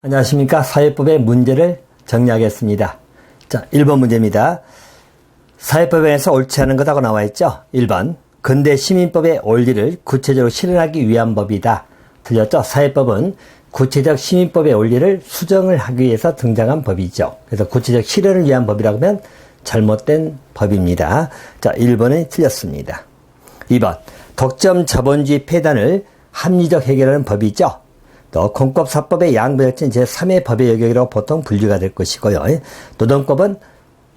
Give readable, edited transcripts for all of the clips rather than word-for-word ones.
안녕하십니까. 사회법의 문제를 정리하겠습니다. 자, 1번 문제입니다. 사회법에서 옳지 않은 것하고 나와 있죠. 1번. 근대 시민법의 원리를 구체적으로 실현하기 위한 법이다. 틀렸죠. 사회법은 구체적 시민법의 원리를 수정을 하기 위해서 등장한 법이죠. 그래서 구체적 실현을 위한 법이라고 하면 잘못된 법입니다. 자, 1번은 틀렸습니다. 2번. 독점 자본주의 폐단을 합리적 해결하는 법이죠. 또 공법사법의 양부역진 제3의 법의 영역이라고 보통 분류가 될 것이고요. 노동법은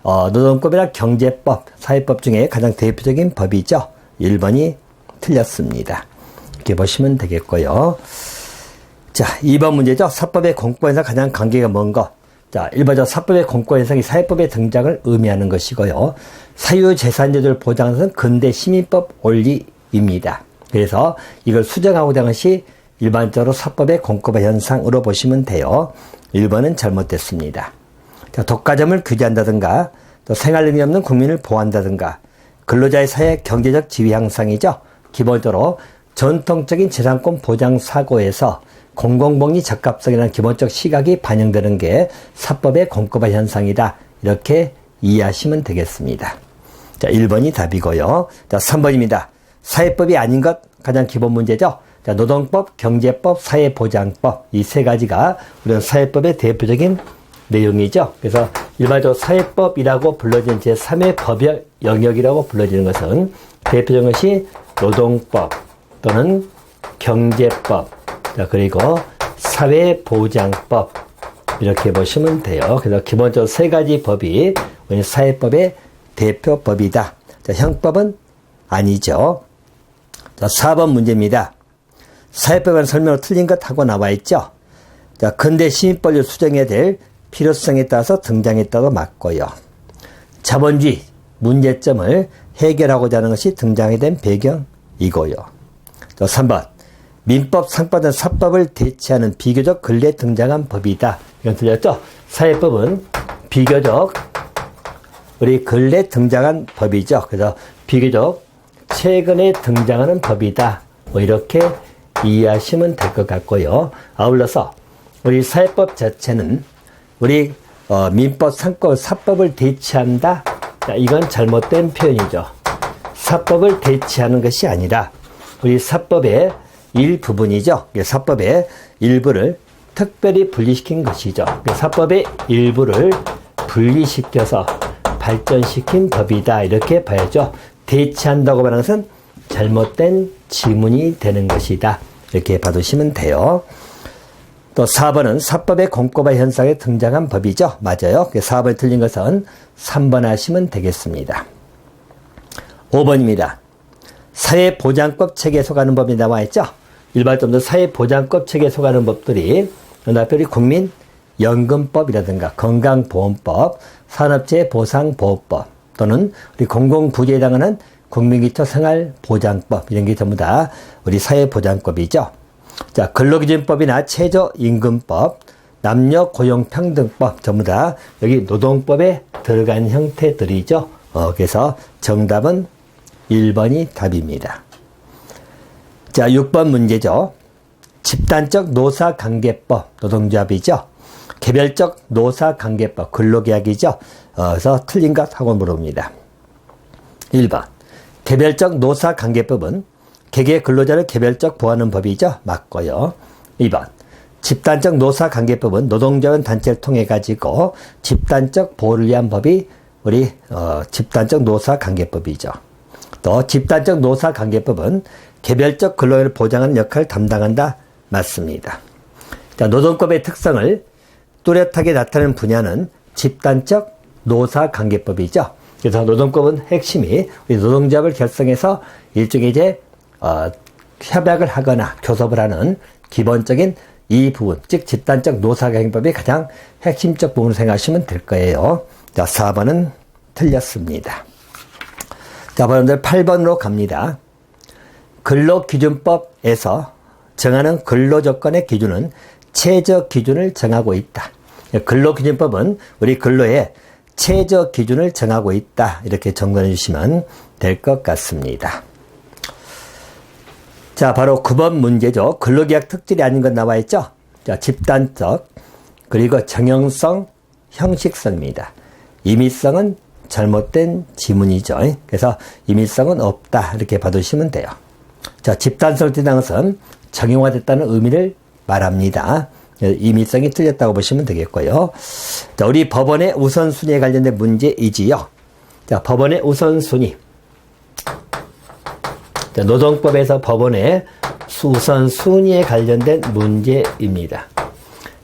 노동법이나 경제법, 사회법 중에 가장 대표적인 법이죠. 1번이 틀렸습니다. 이렇게 보시면 되겠고요. 자, 2번 문제죠. 사법의 공법에서 가장 관계가 먼 것. 자, 1번죠. 사법의 공법 해석이 사회법의 등장을 의미하는 것이고요. 사유재산제도를 보장하는 것은 근대 시민법 원리입니다. 그래서 이걸 수정하고자 하는 것이 일반적으로 사법의 공법화 현상으로 보시면 돼요. 1번은 잘못됐습니다. 자, 독과점을 규제한다든가 또 생활능력 없는 국민을 보호한다든가 근로자의 사회 경제적 지위 향상이죠. 기본적으로 전통적인 재산권 보장 사고에서 공공복리 적합성이라는 기본적 시각이 반영되는 게 사법의 공법화 현상이다. 이렇게 이해하시면 되겠습니다. 자, 1번이 답이고요. 자, 3번입니다. 사회법이 아닌 것 가장 기본 문제죠. 자, 노동법, 경제법, 사회보장법 이 세 가지가 우리 사회법의 대표적인 내용이죠. 그래서 일반적으로 사회법이라고 불러지는 제3의 법의 영역이라고 불러지는 것은 대표적인 것이 노동법 또는 경제법, 자, 그리고 사회보장법 이렇게 보시면 돼요. 그래서 기본적으로 세 가지 법이 우리 사회법의 대표법이다. 자, 형법은 아니죠. 자, 4번 문제입니다. 사회법의 설명으로 틀린 것 하고 나와 있죠. 자, 근대 시민법을 수정해야 될 필요성에 따라서 등장했다고 맞고요. 자본주의 문제점을 해결하고자 하는 것이 등장하게 된 배경이고요. 또 3번. 민법, 상법 등 사법을 대체하는 비교적 근래 등장한 법이다. 이건 틀렸죠? 사회법은 비교적 우리 근래 등장한 법이죠. 그래서 비교적 최근에 등장하는 법이다. 뭐 이렇게 이해하시면 될 것 같고요. 아울러서 우리 사회법 자체는 우리 민법, 상법, 사법을 대체한다. 자, 이건 잘못된 표현이죠. 사법을 대체하는 것이 아니라 우리 사법의 일부분이죠. 사법의 일부를 특별히 분리시킨 것이죠. 사법의 일부를 분리시켜서 발전시킨 법이다. 이렇게 봐야죠. 대체한다고 말하는 것은 잘못된 지문이 되는 것이다. 이렇게 봐두시면 돼요. 또 4번은 사법의 공법화 현상에 등장한 법이죠. 맞아요. 4번이 틀린 것은 3번 하시면 되겠습니다. 5번입니다. 사회보장법 체계에 속하는 법이 나와 있죠. 일반적으로 사회보장법 체계에 속하는 법들이 특별히 국민연금법이라든가 건강보험법, 산업재해보상보호법 또는 우리 공공부재에 해당하는 국민기초 생활보장법 이런 게 전부 다 우리 사회보장법이죠. 자, 근로기준법이나 최저임금법, 남녀고용평등법 전부 다 여기 노동법에 들어간 형태들이죠. 그래서 정답은 1번이 답입니다. 자, 6번 문제죠. 집단적 노사관계법, 노동조합이죠. 개별적 노사관계법, 근로계약이죠. 그래서 틀린 것 하고 물어봅니다. 1번. 개별적 노사관계법은 개개 근로자를 개별적 보호하는 법이죠. 맞고요. 2번. 집단적 노사관계법은 노동자원 단체를 통해 가지고 집단적 보호를 위한 법이 우리 집단적 노사관계법이죠. 또 집단적 노사관계법은 개별적 근로자를 보장하는 역할을 담당한다. 맞습니다. 자, 노동법의 특성을 뚜렷하게 나타내는 분야는 집단적 노사관계법이죠. 그래서 노동법은 핵심이 우리 노동조합을 결성해서 일종의 이제 협약을 하거나 교섭을 하는 기본적인 이 부분, 즉 집단적 노사관계법이 가장 핵심적 부분을 생각하시면 될 거예요. 자, 4번은 틀렸습니다. 자, 여러분들 8번으로 갑니다. 근로기준법에서 정하는 근로조건의 기준은 최저기준을 정하고 있다. 근로기준법은 우리 근로의 최저기준을 정하고 있다. 이렇게 정리해 주시면 될 것 같습니다. 자, 바로 9번 문제죠. 근로계약 특질이 아닌 것 나와 있죠. 자, 집단적 그리고 정형성, 형식성입니다. 임의성은 잘못된 지문이죠. 그래서 임의성은 없다 이렇게 봐두시면 돼요. 자, 집단성을 띠는 것은 정형화됐다는 의미를 말합니다. 임의성이 틀렸다고 보시면 되겠고요. 자, 우리 법원의 우선순위에 관련된 문제이지요. 자, 법원의 우선순위. 자, 노동법에서 법원의 우선순위에 관련된 문제입니다.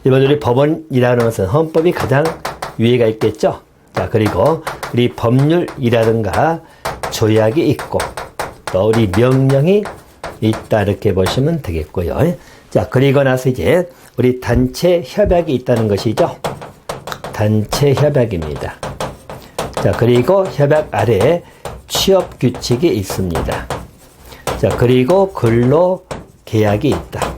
일반 우리 법원이라는 것은 헌법이 가장 위에가 있겠죠. 자, 그리고 우리 법률이라든가 조약이 있고 또 우리 명령이 있다 이렇게 보시면 되겠고요. 자, 그리고 나서 이제 우리 단체 협약이 있다는 것이죠. 단체 협약입니다. 자, 그리고 협약 아래에 취업 규칙이 있습니다. 자, 그리고 근로 계약이 있다.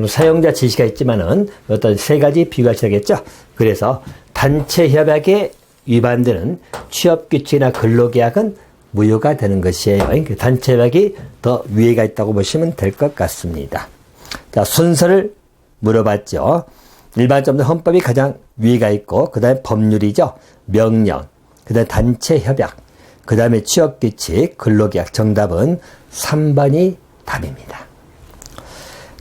사용자 지시가 있지만은 어떤 세 가지 비교하셔야겠죠. 그래서 단체 협약에 위반되는 취업 규칙이나 근로 계약은 무효가 되는 것이에요. 단체 협약이 더 위에가 있다고 보시면 될 것 같습니다. 자, 순서를 물어봤죠. 일반적으로 헌법이 가장 위에가 있고, 그 다음에 법률이죠. 명령, 그 다음에 단체 협약, 그 다음에 취업 규칙, 근로 계약. 정답은 3번이 답입니다.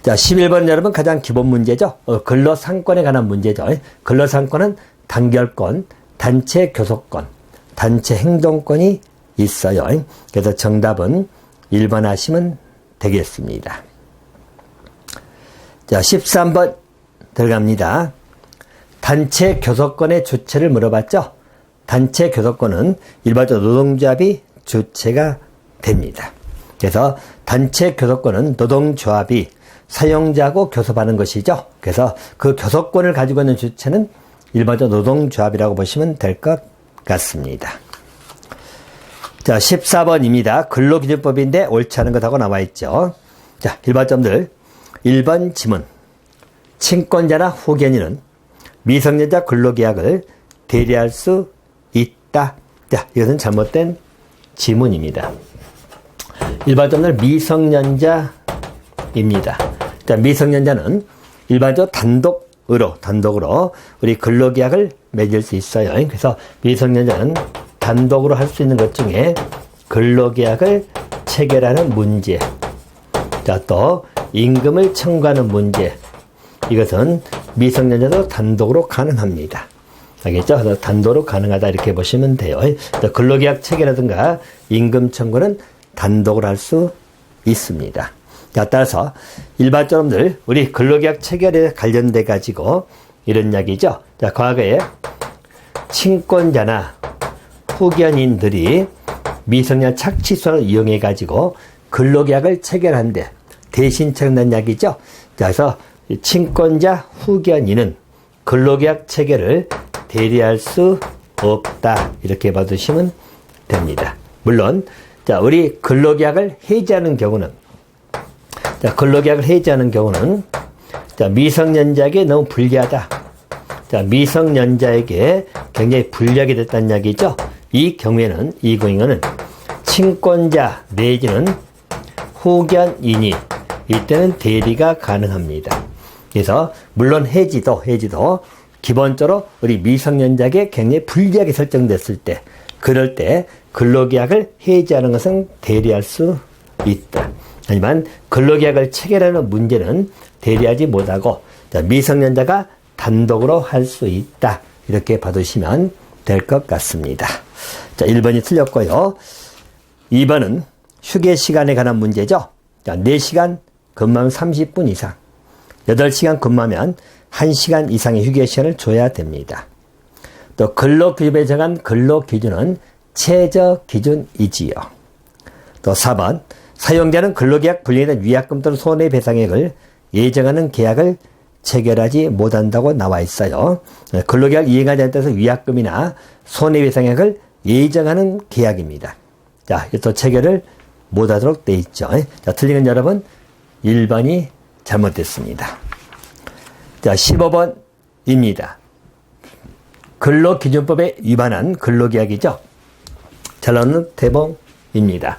자, 11번 여러분 가장 기본 문제죠. 근로상권에 관한 문제죠. 근로상권은 단결권, 단체 교섭권, 단체 행동권이 있어요. 그래서 정답은 1번 하시면 되겠습니다. 자, 13번 들어갑니다. 단체 교섭권의 주체를 물어봤죠. 단체 교섭권은 일반적으로 노동조합이 주체가 됩니다. 그래서 단체 교섭권은 노동조합이 사용자하고 교섭하는 것이죠. 그래서 그 교섭권을 가지고 있는 주체는 일반적으로 노동조합이라고 보시면 될 것 같습니다. 자, 14번입니다. 근로기준법인데 옳지 않은 것하고 나와 있죠. 자, 일반점들. 1번 지문. 친권자나 후견인은 미성년자 근로계약을 대리할 수 있다. 자, 이것은 잘못된 지문입니다. 일반점들 미성년자입니다. 자, 미성년자는 일반적으로 단독으로 우리 근로계약을 맺을 수 있어요. 그래서 미성년자는 단독으로 할 수 있는 것 중에 근로계약을 체결하는 문제, 자, 또 임금을 청구하는 문제, 이것은 미성년자도 단독으로 가능합니다. 알겠죠? 그래서 단독으로 가능하다 이렇게 보시면 돼요. 근로계약 체결이라든가 임금 청구는 단독으로 할 수 있습니다. 자, 따라서 일반적으로 우리 근로계약 체결에 관련돼 가지고 이런 이야기죠. 자, 과거에 친권자나 후견인들이 미성년 착취소를 이용해 가지고 근로계약을 체결한데 대신 체결한 이야기죠. 자, 그래서 친권자 후견인은 근로계약 체결을 대리할 수 없다 이렇게 봐두시면 됩니다. 물론 자, 우리 근로계약을 해지하는 경우는 자, 미성년자에게 너무 불리하다. 자, 미성년자에게 굉장히 불리하게 됐다는 이야기죠. 이 경우에는 친권자 내지는 후견인이 이때는 대리가 가능합니다. 그래서 물론 해지도 기본적으로 우리 미성년자에게 굉장히 불리하게 설정됐을 때, 그럴 때 근로계약을 해지하는 것은 대리할 수 있다. 하지만 근로계약을 체결하는 문제는 대리하지 못하고, 자, 미성년자가 단독으로 할 수 있다. 이렇게 봐두시면 될 것 같습니다. 자, 1번이 틀렸고요. 2번은 휴게 시간에 관한 문제죠. 자, 4시간 근무하면 30분 이상, 8시간 근무하면 1시간 이상의 휴게 시간을 줘야 됩니다. 또 근로규범에 정한 근로기준은 최저기준이지요. 또 4번, 사용자는 근로계약 불이행된 위약금 또는 손해배상액을 예정하는 계약을 체결하지 못한다고 나와 있어요. 근로계약을 이행하지 않는 데서 위약금이나 손해배상액을 예정하는 계약입니다. 자, 또 체결을 못하도록 돼 있죠. 자, 틀린 건 여러분 1번이 잘못됐습니다. 자, 15번입니다. 근로기준법에 위반한 근로계약이죠. 잘 나오는 대봉입니다.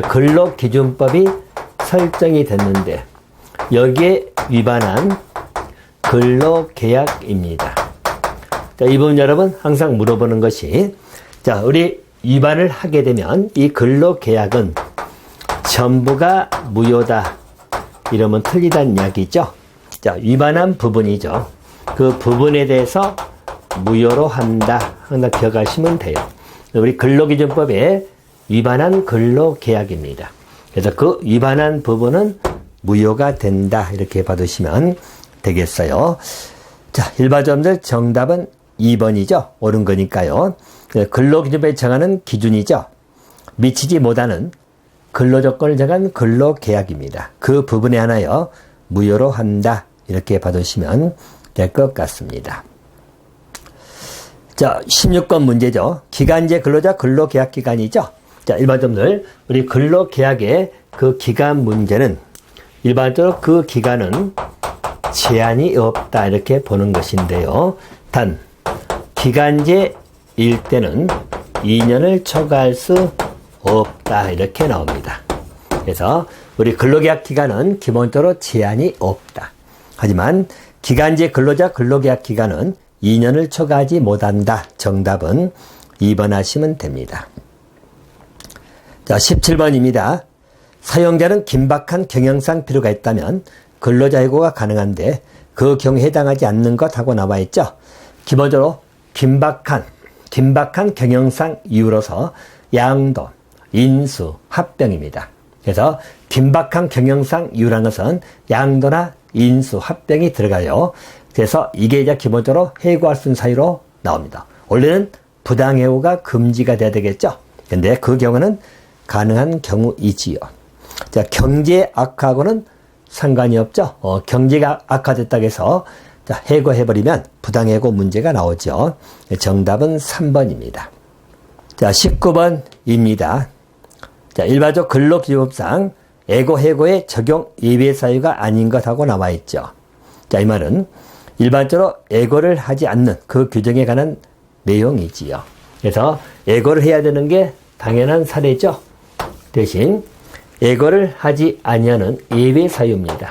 근로기준법이 설정이 됐는데 여기에 위반한 근로계약입니다. 자, 이 부분 여러분 항상 물어보는 것이, 자, 우리 위반을 하게 되면 이 근로계약은 전부가 무효다 이러면 틀리다는 이야기죠. 자, 위반한 부분이죠. 그 부분에 대해서 무효로 한다. 항상 기억하시면 돼요. 우리 근로기준법에 위반한 근로계약입니다. 그래서 그 위반한 부분은 무효가 된다. 이렇게 받으시면 되겠어요. 자, 일반점들 정답은 2번이죠. 옳은 거니까요. 근로기준법에 정하는 기준이죠. 미치지 못하는 근로조건을 정한 근로계약입니다. 그 부분에 하나여 무효로 한다. 이렇게 받으시면 될 것 같습니다. 자, 16번 문제죠. 기간제 근로자 근로계약 기간이죠. 자, 일반점들 우리 근로계약의 그 기간 문제는 일반적으로 그 기간은 제한이 없다 이렇게 보는 것인데요. 단 기간제일 때는 2년을 초과할 수 없다 이렇게 나옵니다. 그래서 우리 근로계약 기간은 기본적으로 제한이 없다. 하지만 기간제 근로자 근로계약 기간은 2년을 초과하지 못한다. 정답은 2번 하시면 됩니다. 자, 17번입니다. 사용자는 긴박한 경영상 필요가 있다면 근로자 해고가 가능한데 그 경우에 해당하지 않는 것 하고 나와 있죠. 기본적으로 긴박한 경영상 이유로서 양도, 인수, 합병입니다. 그래서 긴박한 경영상 이유라는 것은 양도나 인수, 합병이 들어가요. 그래서 이게 이제 기본적으로 해고할 수 있는 사유로 나옵니다. 원래는 부당해고가 금지가 돼야 되겠죠. 근데 그 경우는 가능한 경우이지요. 자, 경제 악화하고는 상관이 없죠. 경제가 악화됐다고 해서 자, 해고해버리면 부당해고 문제가 나오죠. 정답은 3번입니다. 자, 19번입니다. 자, 일반적 근로기준법상 애고해고의 적용 예외 사유가 아닌 것하고 나와 있죠. 자, 이 말은 일반적으로 애고를 하지 않는 그 규정에 관한 내용이지요. 그래서 애고를 해야 되는 게 당연한 사례죠. 대신 애고를 하지 아니하는 예외 사유입니다.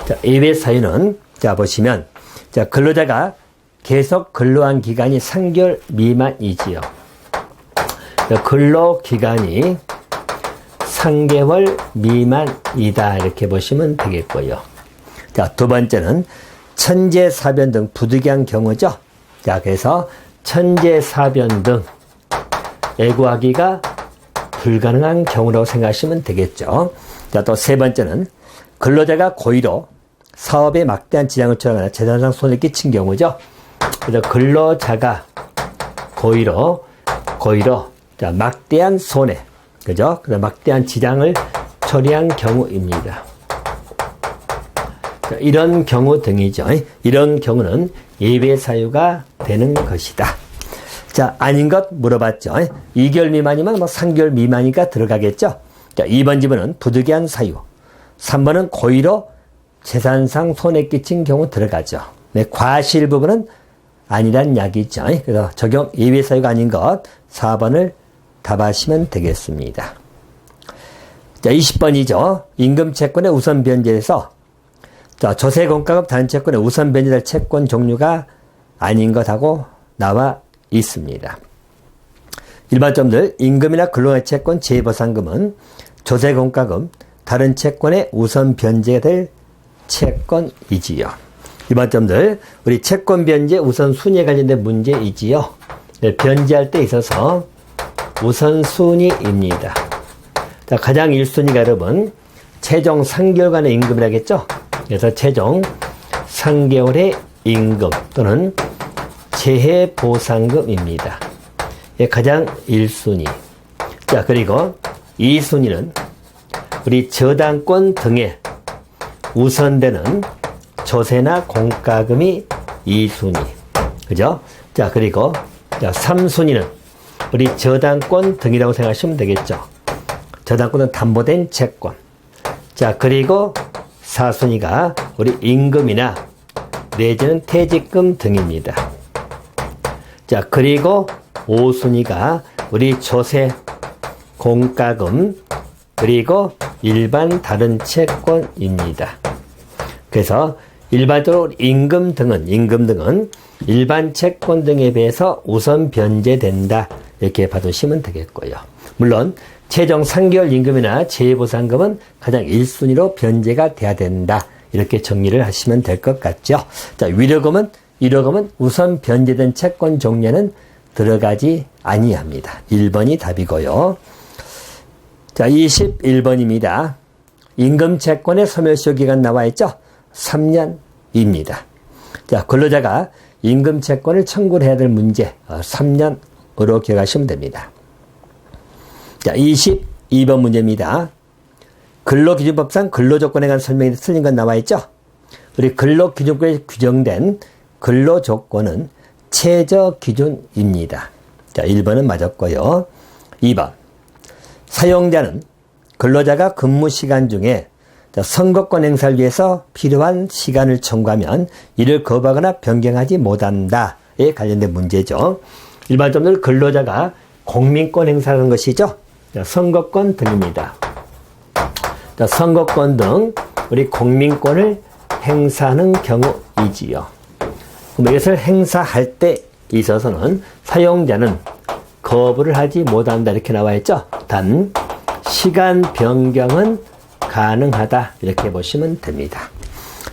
자, 예외 사유는 자 보시면 자 근로자가 계속 근로한 기간이 3개월 미만이지요. 자, 근로 기간이 3개월 미만이다 이렇게 보시면 되겠고요. 자, 두 번째는 천재사변 등 부득이한 경우죠. 자, 그래서 천재사변 등 애고하기가 불가능한 경우라고 생각하시면 되겠죠. 자, 또 세 번째는 근로자가 고의로 사업에 막대한 지장을 초래하거나 재산상 손해를 끼친 경우죠. 그래서 근로자가 고의로 자, 막대한 손해, 그죠? 그래서 막대한 지장을 초래한 경우입니다. 자, 이런 경우 등이죠. 이런 경우는 예외 사유가 되는 것이다. 자, 아닌 것 물어봤죠. 2개월 미만이면 3개월 미만이니까 들어가겠죠. 자, 2번 지문은 부득이한 사유. 3번은 고의로 재산상 손해 끼친 경우 들어가죠. 네, 과실 부분은 아니란 이야기죠. 그래서 적용 예외 사유가 아닌 것 4번을 답하시면 되겠습니다. 자, 20번이죠. 임금 채권의 우선 변제에서 자, 조세 공과금 단체권의 우선 변제될 채권 종류가 아닌 것하고 나와 있습니다. 일반점들 임금이나 근로의 채권 재보상금은 조세 공과금 다른 채권의 우선 변제될 채권이지요. 일반점들 우리 채권 변제 우선 순위에 관련된 문제이지요. 네, 변제할 때 있어서 우선 순위입니다. 자, 가장 1순위가 여러분 최종 3개월간의 임금이라겠죠. 그래서 최종 3개월의 임금 또는 재해보상금입니다. 예, 가장 1순위. 자, 그리고 2순위는 우리 저당권 등에 우선되는 조세나 공과금이 2순위. 그죠? 자, 그리고 자, 3순위는 우리 저당권 등이라고 생각하시면 되겠죠. 저당권은 담보된 채권. 자, 그리고 4순위가 우리 임금이나 내지는 퇴직금 등입니다. 자, 그리고 5순위가 우리 조세, 공과금, 그리고 일반 다른 채권입니다. 그래서 일반적으로 임금 등은 일반 채권 등에 비해서 우선 변제된다. 이렇게 봐두시면 되겠고요. 물론 최종 3개월 임금이나 재보상금은 가장 1순위로 변제가 돼야 된다. 이렇게 정리를 하시면 될 것 같죠. 자, 위로금은 우선 변제된 채권 종류는 들어가지 아니합니다. 1번이 답이고요. 자, 21번입니다. 임금 채권의 소멸시효 기간 나와 있죠? 3년입니다. 자, 근로자가 임금 채권을 청구를 해야 될 문제 3년으로 기억하시면 됩니다. 자, 22번 문제입니다. 근로기준법상 근로조건에 관한 설명이 틀린 건 나와 있죠? 우리 근로기준법에 규정된 근로조건은 최저기준입니다. 자, 1번은 맞았고요. 2번. 사용자는 근로자가 근무 시간 중에 선거권 행사를 위해서 필요한 시간을 청구하면 이를 거부하거나 변경하지 못한다에 관련된 문제죠. 일반적으로 근로자가 공민권 행사하는 것이죠. 선거권 등입니다. 선거권 등 우리 공민권을 행사하는 경우이지요. 그럼 이것을 행사할 때 있어서는 사용자는 거부를 하지 못한다 이렇게 나와 있죠. 단 시간 변경은 가능하다 이렇게 보시면 됩니다.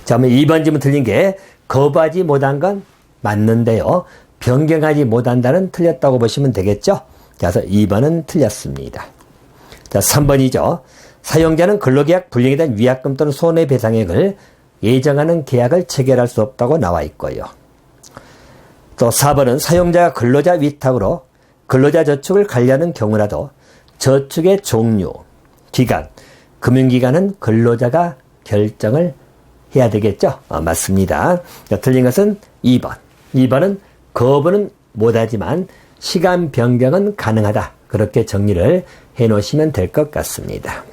자, 그러면 2번 질문 틀린 게 거부하지 못한 건 맞는데요. 변경하지 못한다는 틀렸다고 보시면 되겠죠. 그래서 2번은 틀렸습니다. 자, 3번이죠. 사용자는 근로계약 불이행에 대한 위약금 또는 손해배상액을 예정하는 계약을 체결할 수 없다고 나와 있고요. 또 4번은 사용자가 근로자 위탁으로 근로자 저축을 관리하는 경우라도 저축의 종류, 기간, 금융기관은 근로자가 결정을 해야 되겠죠? 맞습니다. 틀린 것은 2번. 2번은 거부는 못하지만 시간 변경은 가능하다. 그렇게 정리를 해 놓으시면 될 것 같습니다.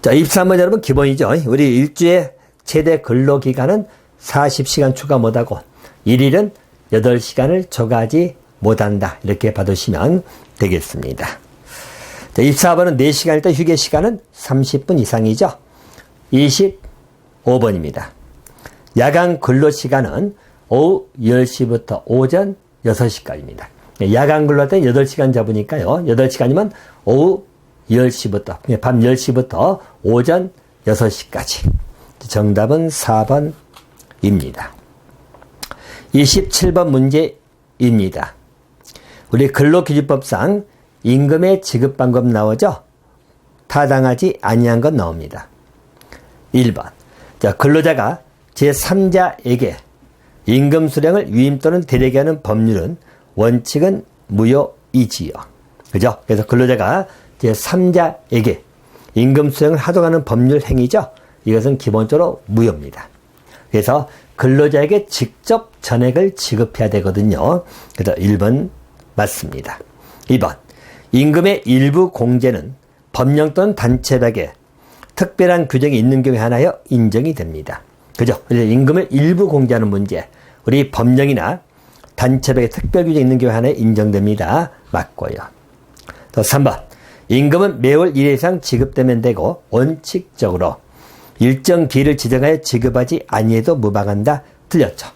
자, 23번 여러분 기본이죠. 우리 일주의 최대 근로기간은 40시간 추가 못하고 일일은 8시간을 초과하지 못한다. 이렇게 받으시면 되겠습니다. 자, 24번은 4시간일 때 휴게 시간은 30분 이상이죠. 25번입니다. 야간 근로시간은 오후 10시부터 오전 6시까지입니다. 야간 근로 때 8시간 잡으니까요. 8시간이면 오후 10시부터, 밤 10시부터 오전 6시까지. 정답은 4번입니다. 27번 문제입니다. 우리 근로기준법상 임금의 지급 방법 나오죠? 타당하지 아니한 건 나옵니다. 1번. 자, 근로자가 제3자에게 임금 수령을 위임 또는 대리하게 하는 법률은 원칙은 무효이지요. 그죠? 그래서 근로자가 제3자에게 임금 수령을 하도록 하는 법률 행위죠? 이것은 기본적으로 무효입니다. 그래서 근로자에게 직접 전액을 지급해야 되거든요. 그래서 1번 맞습니다. 2번. 임금의 일부 공제는 법령 또는 단체백에 특별한 규정이 있는 경우에 하나여 인정이 됩니다. 그죠? 그래서 임금을 일부 공제하는 문제. 우리 법령이나 단체백에 특별 규정이 있는 경우에 하나에 인정됩니다. 맞고요. 또 3번. 임금은 매월 1회 이상 지급되면 되고 원칙적으로 일정 기일을 지정하여 지급하지 아니해도 무방한다. 틀렸죠.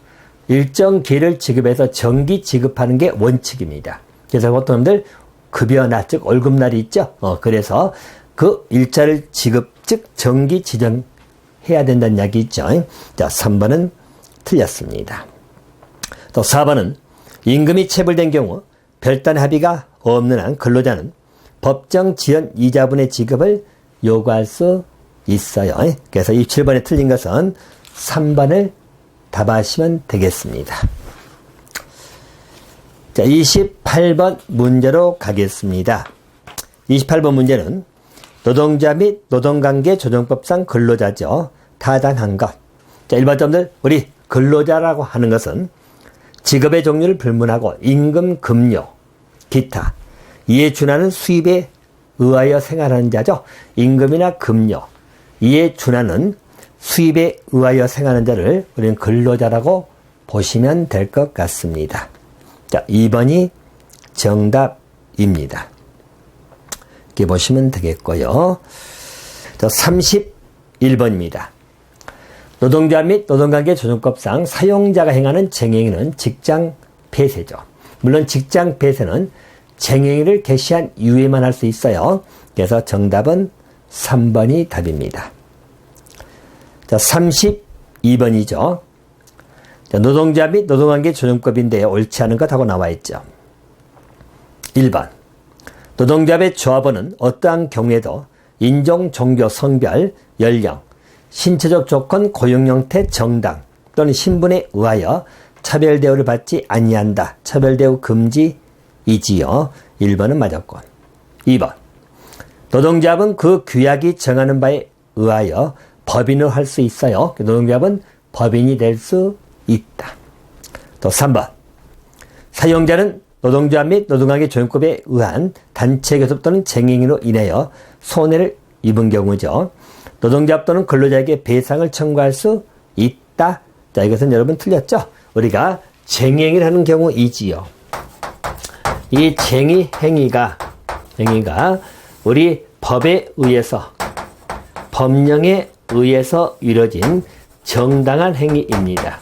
일정 기일을 지급해서 정기 지급하는 게 원칙입니다. 그래서 보통 분들 급여나 즉 월급날이 있죠. 그래서 그 일자를 지급 즉 정기 지정해야 된다는 이야기 있죠. 자, 3번은 틀렸습니다. 또 4번은 임금이 체불된 경우 별단 합의가 없는 한 근로자는 법정 지연 이자분의 지급을 요구할 수 있어요. 그래서 27번에 틀린 것은 3번을 답하시면 되겠습니다. 자, 28번 문제로 가겠습니다. 28번 문제는 노동자 및 노동관계 조정법상 근로자죠. 타당한 것. 자, 일반적으로 우리 근로자라고 하는 것은 직업의 종류를 불문하고 임금, 급료, 기타 이에 준하는 수입에 의하여 생활하는 자죠. 임금이나 급료 이에 준하는 수입에 의하여 생활하는 자를 우리는 근로자라고 보시면 될 것 같습니다. 자, 2번이 정답입니다. 이렇게 보시면 되겠고요. 자, 31번입니다. 노동자 및 노동관계 조정법상 사용자가 행하는 쟁행위는 직장 폐쇄죠. 물론 직장 폐쇄는 쟁행위를 개시한 이후에만 할 수 있어요. 그래서 정답은 3번이 답입니다. 자, 32번이죠. 자, 노동자 및 노동관계 조정법인데 옳지 않은 것 하고 나와 있죠. 1번. 노동자 및 조합원은 어떠한 경우에도 인종, 종교, 성별, 연령, 신체적 조건, 고용 형태, 정당 또는 신분에 의하여 차별 대우를 받지 아니한다. 차별 대우 금지이지요. 1번은 맞았고. 2번. 노동조합은 그 규약이 정하는 바에 의하여 법인을 할 수 있어요. 노동조합은 법인이 될 수 있다. 또 3번. 사용자는 노동조합 및 노동관계 조정법에 의한 단체 교섭 또는 쟁행위로 인하여 손해를 입은 경우죠. 노동조합 또는 근로자에게 배상을 청구할 수 있다. 자, 이것은 여러분 틀렸죠? 우리가 쟁행위를 하는 경우이지요. 이 행위가 우리 법에 의해서, 법령에 의해서 이루어진 정당한 행위입니다.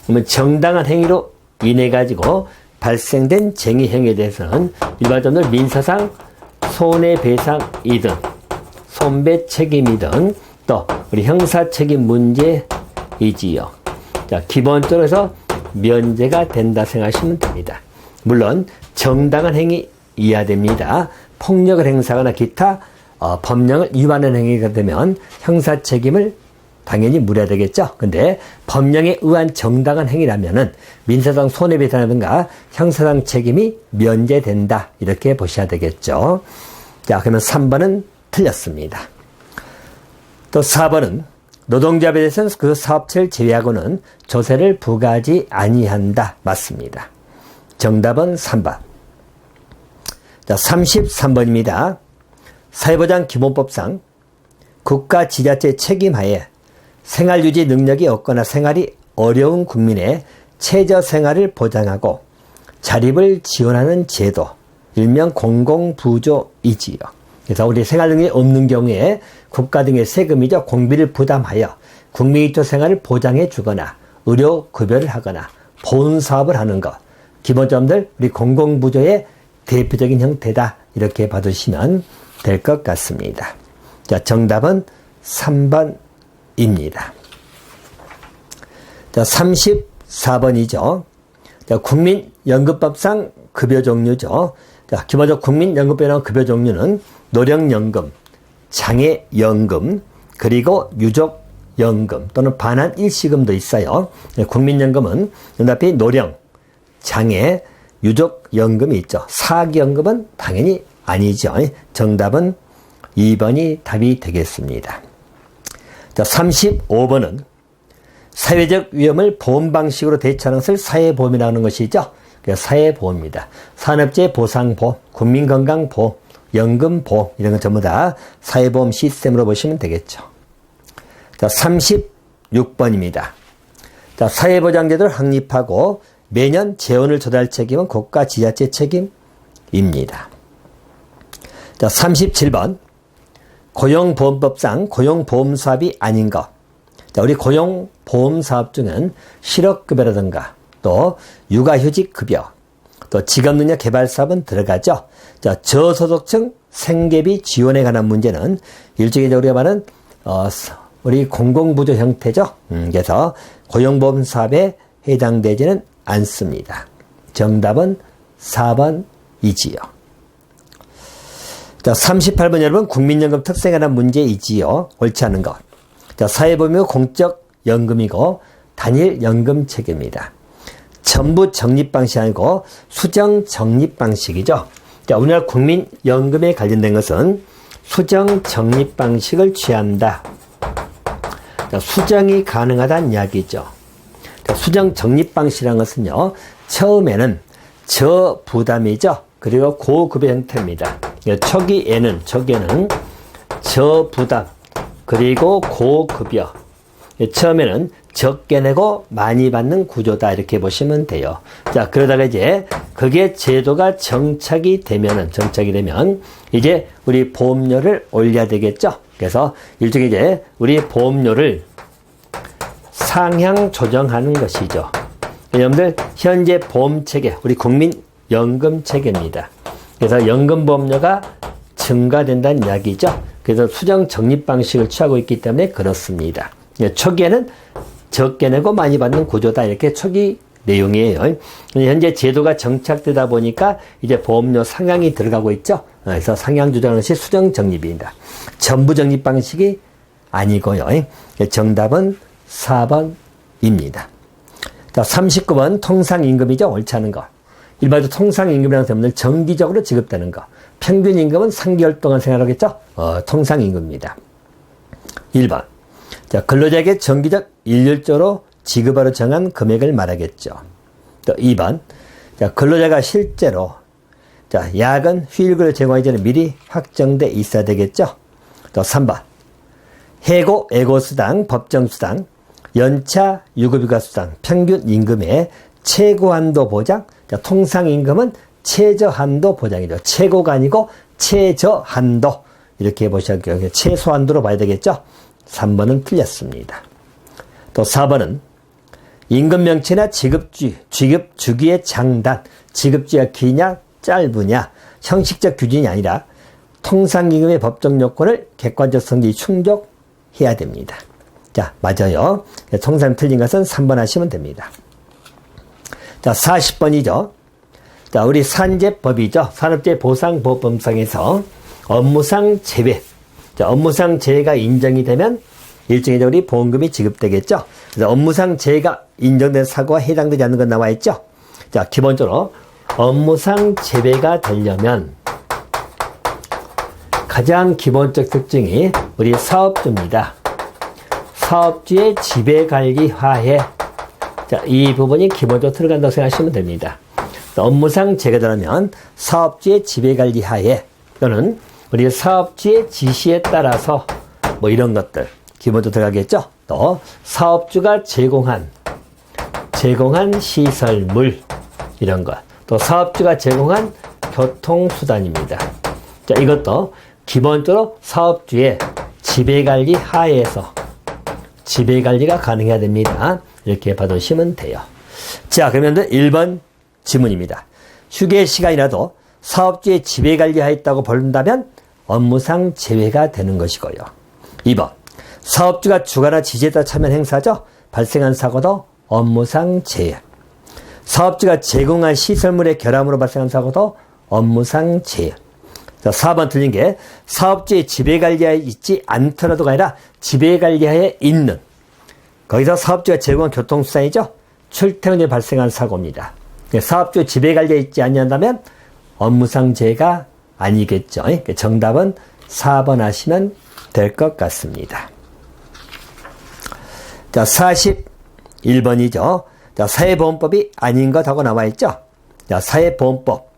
그러면 정당한 행위로 인해 가지고 발생된 쟁의 행위에 대해서는 일반적으로 민사상 손해배상이든 손배 책임이든 또 우리 형사 책임 문제이지요. 자, 기본적으로 해서 면제가 된다 생각하시면 됩니다. 물론 정당한 행위 이해야 됩니다. 폭력을 행사하거나 기타 법령을 위반하는 행위가 되면 형사 책임을 당연히 물어야 되겠죠. 근데 법령에 의한 정당한 행위라면은 민사상 손해배상이라든가 형사상 책임이 면제된다. 이렇게 보셔야 되겠죠. 자, 그러면 3번은 틀렸습니다. 또 4번은 노동자에 대해서는 그 사업체를 제외하고는 조세를 부과하지 아니한다. 맞습니다. 정답은 3번. 자, 33번입니다. 사회보장 기본법상 국가 지자체 책임하에 생활유지 능력이 없거나 생활이 어려운 국민의 최저 생활을 보장하고 자립을 지원하는 제도, 일명 공공부조이지요. 그래서 우리 생활 능력이 없는 경우에 국가 등의 세금이죠. 공비를 부담하여 국민의료 생활을 보장해 주거나 의료급여를 하거나 보훈사업을 하는 것. 기본점들 우리 공공부조의 대표적인 형태다. 이렇게 봐두시면 될 것 같습니다. 자, 정답은 3번입니다. 자, 34번이죠. 자, 국민연금법상 급여 종류죠. 자, 기본적으로 국민연금법이라는 급여 종류는 노령연금, 장애연금, 그리고 유족연금 또는 반환 일시금도 있어요. 국민연금은 눈앞에 노령, 장애, 유족연금이 있죠. 사기연금은 당연히 아니죠. 정답은 2번이 답이 되겠습니다. 자, 35번은 사회적 위험을 보험 방식으로 대처하는 것을 사회보험이라고 하는 것이죠. 사회보험입니다. 산업재해 보상보험, 국민건강보험, 연금보험 이런 건 전부 다 사회보험 시스템으로 보시면 되겠죠. 자, 36번입니다. 자, 사회보장제도를 확립하고 매년 재원을 조달할 책임은 국가 지자체 책임입니다. 자, 37번. 고용보험법상 고용보험사업이 아닌 것. 자, 우리 고용보험사업 중엔 실업급여라든가 또 육아휴직급여, 또 직업능력 개발사업은 들어가죠. 자, 저소득층 생계비 지원에 관한 문제는 일종의 우리가 말하는 우리 공공부조 형태죠. 그래서 고용보험사업에 해당되지는 않습니다. 정답은 4번이지요. 자, 38번 여러분, 국민연금 특성에 관한 문제이지요. 옳지 않은 것. 자, 사회보험이 공적연금이고 단일연금 체계입니다. 전부 적립방식이 아니고 수정 적립방식이죠. 자, 우리나라 국민연금에 관련된 것은 수정 적립방식을 취한다. 자, 수정이 가능하다는 이야기죠. 자, 수정 적립방식이라는 것은요, 처음에는 저부담이죠. 그리고 고급의 형태입니다. 초기에는 저부담, 그리고 고급여. 처음에는 적게 내고 많이 받는 구조다. 이렇게 보시면 돼요. 자, 그러다가 이제 그게 제도가 정착이 되면 이제 우리 보험료를 올려야 되겠죠. 그래서 일종의 이제 우리 보험료를 상향 조정하는 것이죠. 여러분들 현재 보험체계, 우리 국민연금체계입니다. 그래서 연금보험료가 증가된다는 이야기죠. 그래서 수정 적립 방식을 취하고 있기 때문에 그렇습니다. 초기에는 적게 내고 많이 받는 구조다, 이렇게 초기 내용이에요. 현재 제도가 정착되다 보니까 이제 보험료 상향이 들어가고 있죠. 그래서 상향 조정하는 것이 수정 적립입니다. 전부 적립 방식이 아니고요. 정답은 4번입니다. 자, 39번 통상임금이죠. 옳지 않은 거. 일반적으로 통상임금이라는 것은 정기적으로 지급되는 거. 평균임금은 3개월 동안 생활하겠죠. 통상임금입니다. 1번. 자, 근로자에게 정기적 일률적으로 지급하러 정한 금액을 말하겠죠. 또 2번. 자, 근로자가 실제로 자, 야근, 휴일을 제공하기 전에 미리 확정돼 있어야 되겠죠. 또 3번. 해고, 애고수당, 법정수당, 연차, 유급휴가수당, 평균임금의 최고한도 보장. 자, 통상임금은 최저한도 보장이죠. 최고가 아니고 최저한도. 이렇게 보셔야 최소한도로 봐야 되겠죠. 3번은 틀렸습니다. 또 4번은 임금명체나 지급 주기의 장단, 지급주기가 기냐 짧으냐, 형식적 규정이 아니라 통상임금의 법적 요건을 객관적 성질이 충족해야 됩니다. 자, 맞아요. 통상 틀린 것은 3번 하시면 됩니다. 자, 40번이죠. 자, 우리 산재법이죠. 산업재해보상보험법상에서 업무상 재해. 자, 업무상 재해가 인정이 되면 일정의 우리 보험금이 지급되겠죠. 그래서 업무상 재해가 인정된 사고와 해당되지 않는 건 나와 있죠. 자, 기본적으로 업무상 재해가 되려면 가장 기본적 특징이 우리 사업주입니다. 사업주의 지배관리 화해. 자, 이 부분이 기본적으로 들어간다고 생각하시면 됩니다. 업무상 재해가 되려면 사업주의 지배관리 하에 또는 우리 사업주의 지시에 따라서 뭐 이런 것들 기본적으로 들어가겠죠. 또 사업주가 제공한 시설물 이런 것, 또 사업주가 제공한 교통수단입니다. 자, 이것도 기본적으로 사업주의 지배관리 하에서 지배관리가 가능해야 됩니다. 이렇게 봐두시면 돼요. 자, 그러면 1번 지문입니다. 휴게 시간이라도 사업주의 지배관리하에 있다고 본다면 업무상 제외가 되는 것이고요. 2번, 사업주가 주가나 지시에 따라 참여한 행사죠. 발생한 사고도 업무상 제외. 사업주가 제공한 시설물의 결함으로 발생한 사고도 업무상 제외. 자, 4번 틀린 게 사업주의 지배관리하에 있지 않더라도가 아니라 지배관리하에 있는, 거기서 사업주가 제공한 교통수단이죠. 출퇴근에 발생한 사고입니다. 사업주 지배관리에 있지 않는다면 업무상 재해가 아니겠죠. 정답은 4번 하시면 될 것 같습니다. 자, 41번이죠. 자, 사회보험법이 아닌 것하고 나와 있죠. 자, 사회보험법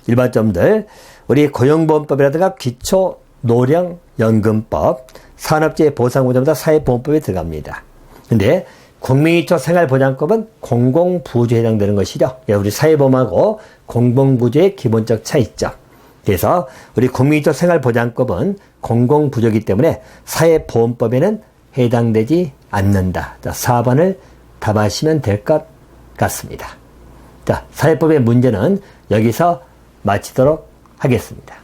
일반점들 우리 고용보험법이라든가 기초노령연금법, 산업재해보상보장보다 사회보험법에 들어갑니다. 근데 국민기초생활보장법은 공공부조에 해당되는 것이죠. 우리 사회보험하고 공공부조의 기본적 차이점. 그래서 우리 국민기초생활보장법은 공공부조이기 때문에 사회보험법에는 해당되지 않는다. 자, 4번을 답하시면 될 것 같습니다. 자, 사회법의 문제는 여기서 마치도록 하겠습니다.